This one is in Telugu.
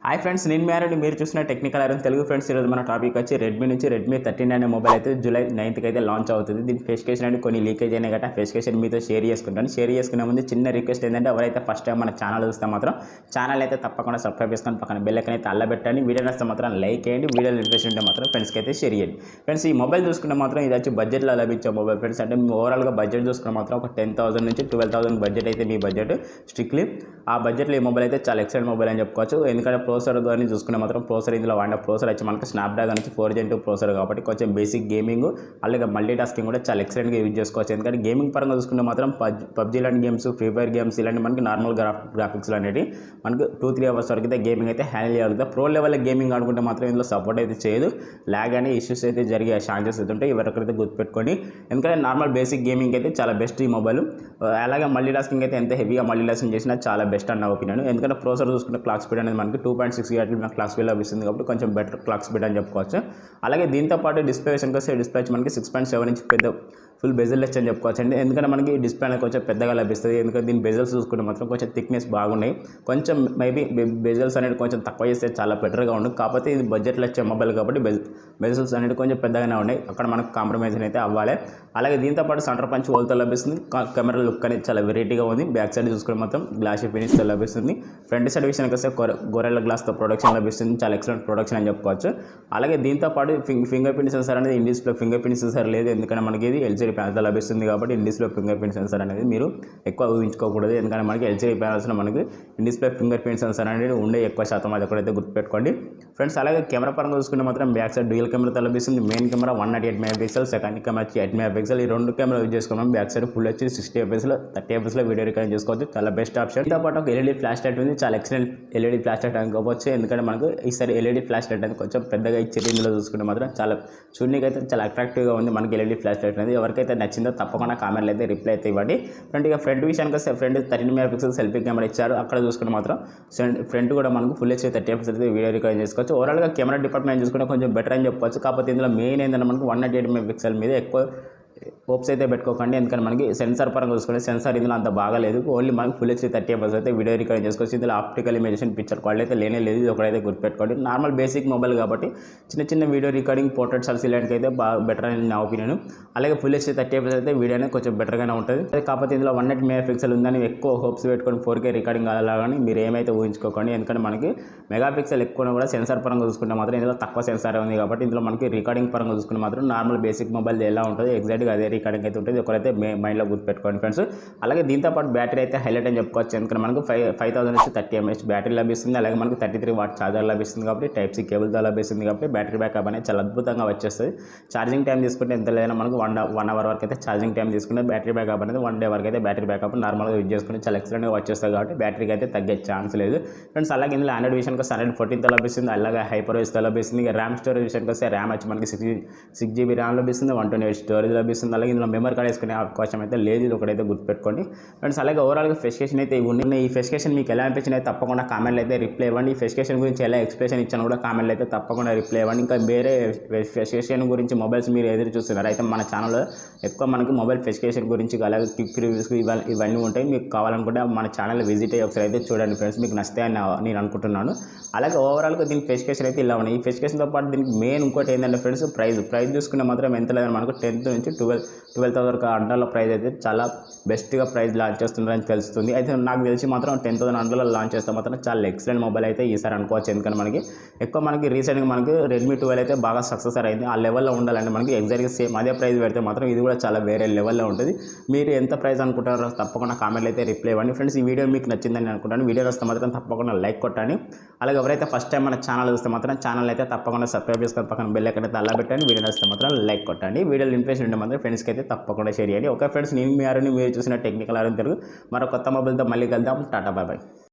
హాయ్ ఫ్రెండ్స్, నేను మ్యారండి. మీరు చూసిన టెక్నికల్ ఐరన్ తెలుగు ఫ్రెండ్స్. ఈరోజు మన టాపిక్ వచ్చి రెడ్మీ 13 అనే మొబైల్ అయితే జూలై 9th అయితే లాంచ్ అవుతుంది. దీని స్పెసిఫికేషన్ అని కొన్ని లీకేజ్ అయినా గట్రా స్పెసిఫికేషన్ మీతో షేర్ చేసుకుంటాను. షేర్ చేసుకునే ముందు చిన్న రిక్వెస్ట్ ఏంటంటే, ఎవరైతే ఫస్ట్ టైం మన ఛానల్ చూస్తే మాత్రం ఛానల్ అయితే తప్పకుండా సబ్స్క్రైబ్ చేసుకొని పక్కన బెల్ ఐకాన్ అయితే అల్లబెట్టండి. వీడియో నచ్చితే మాత్రం లైక్ చేయండి. వీడియోలో ఇంట్రెస్ట్ ఉంటే మాత్రం ఫ్రెండ్స్కి అయితే షేర్ చేయండి. ఫ్రెండ్స్, ఈ మొబైల్ చూసుకుంటే మాత్రం ఇది వచ్చి బడ్జెట్లో లభించే మొబైల్ ఫ్రెండ్స్. అంటే ఓవరాల్గా బడ్జెట్ చూసుకుంటే మాత్రం ఒక 10,000 నుంచి 12,000 బడ్జెట్ అయితే మీ బడ్జెట్ స్ట్రిక్ట్లీ ఆ బడ్జెట్లో ఈ మొబైల్ అయితే చాలా ఎక్సలెంట్ మొబైల్ అని చెప్పుకోవచ్చు. ఎందుకంటే ప్రోసెసర్ కానీ చూసుకుంటే మాత్రం ప్రోసెసర్ ఇందులో వాడిన ప్రోసెసర్ వచ్చి మనకి స్నాప్డ్రాగన్ నుంచి 4 Gen 2 ప్రోసెసర్ కాబట్టి కొంచెం బేసిక్ గేమింగ్ అలాగే మల్టీ టాస్కింగ్ కూడా చాలా ఎక్సలెంట్గా యూజ్ చేసుకోవచ్చు. ఎందుకంటే గేమింగ్ పరంగా చూసుకుంటే మాత్రం పబ్జీ లాంటి గేమ్స్, ఫ్రీ ఫైర్ గేమ్స్ ఇలాంటి మనకి నార్మల్ గ్రాఫిక్స్ అనేవి మనకు 2-3 hours వరకు అయితే గేమింగ్ అయితే హ్యాండిల్ చేయగలుగుతాం. ప్రో లెవెల్ గేమింగ్ ఆడుకుంటే మాత్రం ఇందులో సపోర్ట్ అయితే చేయదు. ల్యాగ్ అనే ఇష్యూస్ అయితే జరిగే ఛాన్సెస్ అయితే ఉంటాయి. ఎవరికైతే గుర్తుపెట్టుకోండి. ఎందుకంటే నార్మల్ బేసిక్ గేమింగ్ అయితే చాలా బెస్ట్ ఈ మొబైల్. అలాగే మల్టీ టాస్కింగ్ అయితే ఎంత హెవీగా మల్టీ టాస్కింగ్ చేసినా చాలా బెస్ట్ అన్న ఒపీనియన్. ఎందుకంటే ప్రోసెసర్ చూసుకుంటే క్లాక్ స్పీడ్ అనేది మనకి 2.6 GHz క్లాక్ స్పీడ్ లభిస్తుంది కాబట్టి కొంచెం బెటర్ క్లాక్ స్పీడ్ అని చెప్పుకోవచ్చు. అలాగే దీంతో పాటు డిస్ప్లే విషయానికి వస్తే డిస్ప్లే మనకి 6.7 ఇంచ్ పెద్ద ఫుల్ బెజల్ లెస్ అని చెప్పుకోవచ్చు అండి. ఎందుకంటే మనకి డిస్ప్లే అనేది కొంచెం పెద్దగా లభిస్తుంది. ఎందుకంటే దీని బెజల్స్ చూసుకుంటే మాత్రం కొంచెం థిక్నెస్ బాగున్నాయి. కొంచెం మేబీ బెజల్స్ అనేది కొంచెం తక్కువ చేస్తే చాలా బెటర్గా ఉంది. కాకపోతే ఇది బడ్జెట్లో వచ్చే మొబైల్ కాబట్టి బెజల్స్ అనేది కొంచెం పెద్దగానే ఉన్నాయి. అక్కడ మనకు కాంప్రమైజ్ అయితే అవ్వాలి. అలాగే దీంతో పాటు సెంటర్ పంచ్ హోల్తో లభిస్తుంది. కెమెరా లుక్ అనేది చాలా వెరైటీగా ఉంది. బ్యాక్ సైడ్ చూసుకుంటే మొత్తం గ్లాసీ ఫినిష్తో లభిస్తుంది. ఫ్రంట్ సైడ్ విషయానికి వస్తే గొరెల్లా గ్లాస్తో ప్రొడక్షన్ లభిస్తుంది. చాలా ఎక్సలెంట్ ప్రొడక్షన్ అని చెప్పుకోవచ్చు. అలాగే దీంతో పాటు ఫింగర్ ప్రింట్ సెన్సార్ అనేది in display finger print censor లేదు. ఎందుకంటే మనకి ఇది ఎల్సీడీ ప్యానల్తో లభిస్తుంది కాబట్టి in display finger print censor అనేది మీరు ఎక్కువ ఊహించుకోకూడదు. ఎందుకంటే మనకి ఎల్సీడీ ప్యానల్స్లో మనకి in display finger print censor అనేది ఉండే ఎక్కువ శాతం అది ఎక్కడైతే గుర్తుపెట్టుకోండి ఫ్రెండ్స్. అలాగే కెమెరా పరంగా చూసుకుంటే మాత్రం బ్యాక్ సైడ్ డ్యూయల్ కెమెరాతో లభిస్తుంది. Main camera 108 MP, second camera 8 MP. ఈ రెండు కెమెరా యూజ్ చేసుకున్నాం. బ్యాక్ సైడ్ ఫుల్ వచ్చి 60 FPS 30 FPS వీడియో రికార్డ్ చేసుకోవచ్చు. చాలా బెస్ట్ ఆప్షన్. దీంతో పాటు ఒక ఎల్ఈడీ ఫ్లాష్ లైట్ ఉంది. చాలా ఎక్సలెంట్ ఎల్ఈడీ ఫ్లాష్ లైట్ అనుకోవచ్చు. ఎందుకంటే మనకు ఈసారి ఎల్ఈడీ ఫ్లాష్ లైట్ అనేది కొంచెం పెద్దగా ఇచ్చేది. ఇందులో చూసుకుంటే మాత్రం చాలా చూడడానికి అయితే చాలా అట్రాక్టివ్గా ఉంది మనకి ఎల్ఈడీ ఫ్లాష్ లైట్ అనేది. ఎవరికైతే నచ్చిందో తప్పకుండా కామెంట్లు అయితే రిప్లై అయితే ఇవ్వండి. ఫ్రంట్ విషయానికి వస్తే ఫ్రంట్ 13 MP సెల్ఫీ కెమెరా ఇచ్చారు. అక్కడ చూసుకుంటే మాత్రం ఫ్రంట్ కూడా మనకు ఫుల్ హెచ్డీ 30 FPS అయితే వీడియో రికార్డ్ చేసుకోవచ్చు. ఓవరాల్గా కెమెరా డిపార్ట్మెంట్ చూసుకుంటే కొంచెం బెటర్ అని చెప్పొచ్చు. కాకపోతే ఇందులో మెయిన్ ఏంటంటే మనకు 108 MP మీద ఎక్కువ హోప్స్ అయితే పెట్టుకోకండి. ఎందుకంటే మనకి సెన్సార్ పరంగా చూసుకుంటే సెన్సార్ ఇందులో అంత బాగాలేదు. ఓన్లీ మనకి ఫుల్ హెచ్డీ 30 FPS అయితే వీడియో రికార్డ్ చేసుకోవచ్చు. ఇందులో ఆప్టికల్ ఇమేజేషన్ పిక్చర్ క్వాలిటీ అయితే లేనే లేదు. ఇది ఒకటైతే గుర్తుపెట్టుకోండి. నార్మల్ బేసిక్ మొబైల్ కాబట్టి చిన్న వీడియో రికార్డింగ్, పోర్ట్రేట్ సెల్స్ ఇలాంటికి అయితే బాగా బెటర్ అని నా ఒపీనియన్. అలాగే ఫుల్ హెచ్డీ 30 FPS అయితే వీడియో అనేది కొంచెం బెటర్గానే ఉంటుంది. కాకపోతే ఇందులో 108 MP ఉందని ఎక్కువ హోప్స్ పెట్టుకొని 4K రికార్డింగ్ అలాగని మీరు ఏమైతే ఊహించుకోకండి. ఎందుకంటే మనకి మెగాపిక్సెల్ ఎక్కువ కూడా సెన్సార్ పరంగా చూసుకుంటే మాత్రం ఇందులో తక్కువ సెన్సార్ ఉంది కాబట్టి ఇందులో మనకి రికార్డింగ్ పరంగా చూసుకుంటే మాత్రం నార్మల్ బేసిక్ మొబైల్ ఎలా ఉంటుంది ఎగ్జాక్ట్గా అదే రికార్డింగ్ అయితే ఉంటుంది. ఒకరైతే మైండ్లో గుర్తుపెట్టుకోండి ఫ్రెండ్స్. అలాగే దీంతో పాటు బ్యాటరీ అయితే హైలైట్ అని చెప్పుకోవచ్చు. ఎందుకంటే మనకు 5000 నుంచి 30 mAh బ్యాటరీ లభిస్తుంది. అలాగే మనకు 33 వాట్ ఛార్జర్ లభిస్తుంది కాబట్టి టైప్ సి కేబుల్తో లభిస్తుంది కాబట్టి బ్యాటరీ బ్యాకప్ అనేది చాలా అద్భుతంగా వచ్చేస్తుంది. ఛార్జింగ్ టైం తీసుకుంటే ఎంత లేదన్నా మనకు 1 hour వరకు అయితే ఛార్జింగ్ టైం తీసుకుంటే బ్యాటరీ బ్యాకప్ అనేది 1 day వరకు అయితే బ్యాటరీ బ్యాకప్ నార్మల్గా యూజ్ చేసుకుంటే చాలా ఎక్సలెంట్గా వచ్చేస్తుంది కాబట్టి బ్యాటరీకి అయితే తగ్గే ఛాన్స్ లేదు ఫ్రెండ్స్. అలాగే ఇందులో ఆండ్రాయిడ్ విషయానికి వస్తే Android 14తో లభిస్తుంది. అలాగే హైపర్ఓఎస్తో లభిస్తుంది. ర్యామ్ స్టోరేజ్ విషయానికి వస్తే ర్యామ్ వచ్చి మనకి 6 GB ర్యామ్ లభిస్తుంది. 128 స్టోరేజ్ లభిస్తుంది. అలాగే ఇందులో మెమరీ కార్డ్ వేసుకునే అవకాశం అయితే లేదు. ఇది ఒకటైతే గుర్తుపెట్టుకోండి ఫ్రెండ్స్. అలాగే ఓవరాల్గా స్పెసిఫికేషన్ అయితే ఉన్నాయి. ఈ స్పెసిఫికేషన్ మీకు ఎలా అనిపించినా తప్పకుండా కామెంట్లు అయితే రిప్లై ఇవ్వండి. ఈ స్పెసిఫికేషన్ గురించి ఎలా ఎక్స్ప్లెనేషన్ ఇచ్చాను కూడా కామెంట్లు అయితే తప్పకుండా రిప్లై ఇవ్వండి. ఇంకా వేరే స్పెసిఫికేషన్ గురించి మొబైల్స్ మీరు ఎదురు చూస్తున్నారు అయితే మన ఛానల్లో ఎక్కువ మనకి మొబైల్ స్పెసిఫికేషన్ గురించి అలాగే క్విక్ రివ్యూస్ ఇవన్నీ ఉంటాయి. మీకు కావాలనుకుంటే మన ఛానల్ విజిట్ అయ్యి ఒకసారి అయితే చూడండి ఫ్రెండ్స్. మీకు నచ్చితే అని నేను అనుకుంటున్నాను. అలాగే ఓవరాల్గా దీని స్పెసిఫికేషన్ అయితే ఇలా ఉన్నాయి. ఈ స్పెసిఫికేషన్తో పాటు దీనికి మెయిన్ ఇంకోటి ఏంటంటే ఫ్రెండ్స్ ప్రైస్ చూసుకుంటే మాత్రం ఎంత లేదని మనకు 10 నుంచి 12,000 వరకు అండర్లో ప్రైస్ అయితే చాలా బెస్ట్గా ప్రైస్ లాంచ్ చేస్తున్నారని తెలుస్తుంది. అయితే నాకు తెలిసి మాత్రం 10,000 అండర్లో లాంచ్ చేస్తే మాత్రం చాలా ఎక్సలెంట్ మొబైల్ అయితే ఈసారి అనుకోవచ్చు. ఎందుకంటే మనకి రీసెంట్గా మనకి Redmi 12 అయితే బాగా సక్సెస్ అయింది. ఆ లెవెల్లో ఉండాలంటే మనకి ఎగ్జాక్ట్గా సేమ్ అదే ప్రైస్ పెడితే మాత్రం ఇది కూడా చాలా వేరే లెవెల్లో ఉంటుంది. మీరు ఎంత ప్రైస్ అనుకుంటారో తప్పకుండా కామెంట్లు అయితే రిప్లై ఇవ్వండి ఫ్రెండ్స్. ఈ వీడియో మీకు నచ్చిందని అనుకుంటాను. వీడియో వస్తే మాత్రం తప్పకుండా లైక్ కొట్టండి. అలాగే ఎవరైతే ఫస్ట్ టైం మన ఛానల్ చూస్తే మాత్రం ఛానల్ అయితే తప్పకుండా సబ్స్క్రైబ్ చేసుకొని పక్కన బెల్ ఐకాన్ అయితే అలా పెట్టండి. వీడియో వస్తే మాత్రం లైక్ కొట్టండి. వీడియోలో ఇంట్రెస్ట్ ఉంటే మాత్రం ఫ్రెండ్స్కి అయితే తప్పకుండా షేర్ చేయండి. ఓకే ఫ్రెండ్స్, నేను మీ మీరు చూసిన టెక్నికల్ ఐరన్ తెలుగు మరో కొత్త మొబైల్తో మళ్ళీ కలుద్దాం. Tata, bye bye.